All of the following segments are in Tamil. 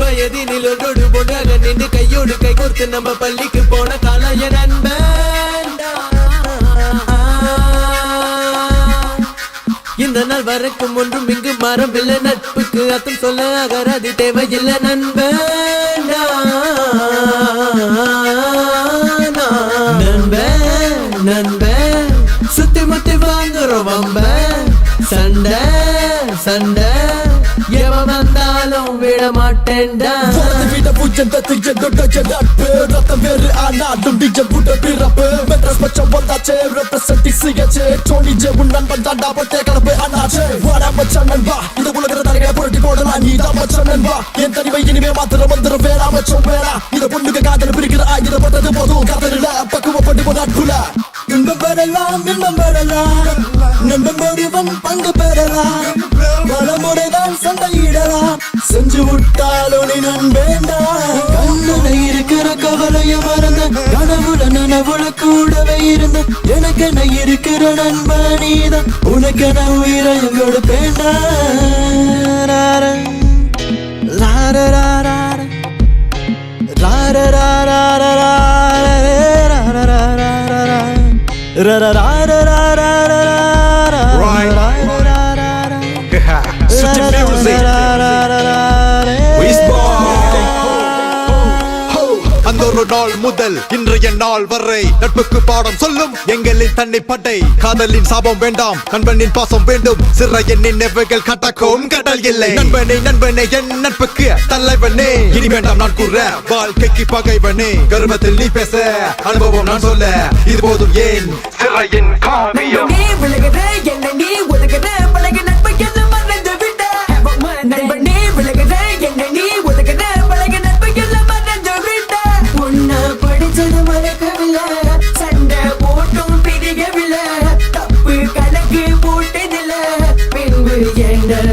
வயதினில் ஒன்றோடு பொண்டாக நின்று கையோடு கை கோர்த்து நம்ம பள்ளிக்கு போன காலைய நண்பன். இந்த நாள் வரைக்கும் ஒன்றும் இங்கு மரபில்லை, நட்புக்கு அர்த்தம் சொல்ல அகராதி தேவையில்லை நண்பன். நண்பன் சுத்தி முத்தி வாங்குறோம் வம்ப, சண்டை சண்டை எவன் வந்தாலும் விட மாட்டேன்டா. வீட பூஜ்யம் தத்து தொட்ட நட்பு ரத்தம் வேறு ஆனாலும் டிஜ புட்ட பிறப்பு மெட்ராஸ் பச்சம் வந்தாச்சே ரெப்ரசன்டிங் சிகச்சே டோனி ஜே உன் நண்பன் தாண்டா பட்டே கலப்பு அண்ணாச்சே வாடா மச்சான் நண்பா இந்த உலகத்தை தலைகளை புரட்டி போடலாம் நீ தான் மச்சான் நண்பா என் தனிவை இனிமே மாத்திரம் வந்துடும் வேறா மச்சம் வேறா இத பொண்ணுக்கு காதல் பிரிக்கிற ஆயுதப்பட்டது போதும் காதலில் பக்குவப்பட்டு போ நட்புல இன்பம் பெறலாம் இன்பம் பெறலாம் நண்பன் ஒருவன் பங்கு பெறலாம் பலமுறைதான் சண்டையிடலாம் செஞ்சு விட்டாலும் நீ நண்பேண்டா கண்ணுல இருக்கிற கவலைய மறந்த கனவுல நனவுல கூடவே இருந்த எனக்கென இருக்கிற நண்பனீதான் உனக்கென உயிரையும் கொடுப்பேண்டா. அந்த ஒரு நாள் முதல் இன்றைய நாள் வரை நட்புக்கு பாடம் சொல்லும் எங்களின் தன்னை பட்டை காதலின் சாபம் வேண்டாம் நண்பனின் பாசம் வேண்டும் சிறையின் நினைவுகள் கட்டக்கும் கடல் இல்லை நண்பனே நண்பனே என் நட்புக்கு தலைவனே இனி வேண்டாம் நான் கூற வாழ்க்கைக்கு பகைவனே கர்வத்தில் நீ பேச அனுபவம் நான் சொல்ல இது போதும் ஏன் சிறையின் காவியம்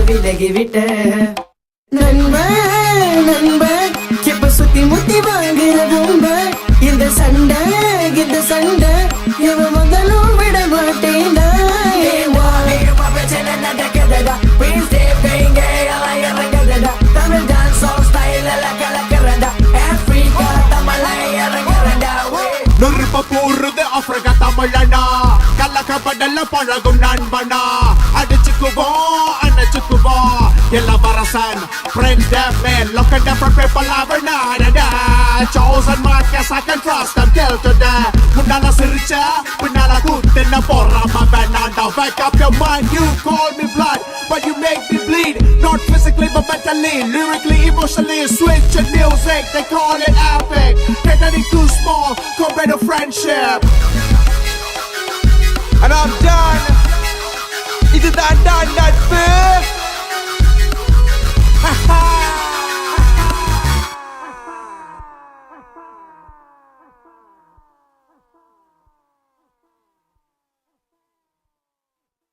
விலகிவிட்ட நண்பன் நண்பன் இப்ப சுத்தி முத்தி வாங்குற பொம்ப இந்த சண்டை இவன் முதலும் விட மாட்டேன்டா. தமிழ் டான்ஸ் ஸ்டைல் கலக்கிறதா ஆப்பிரிக்கா தமிழா நொறுப்ப போடுறது ஆப்பிரிக்கா தமிழனா கலக்கப்படல பழகும் நண்பனா அடிச்சுக்குவோம் அணைச்சுக்குவோம் இளவரசன் friends that man look at different people every night and day chosen man guess I can trust them till today முன்னால சிரிச்ச பின்னால கூத்தின போறாம வேணாண்டா wake up your mind you call me blood but you make me bleed not physically but mentally lyrically emotionally switch to music they call it epic get anything too small compared to friendship and I'm done இதுதான்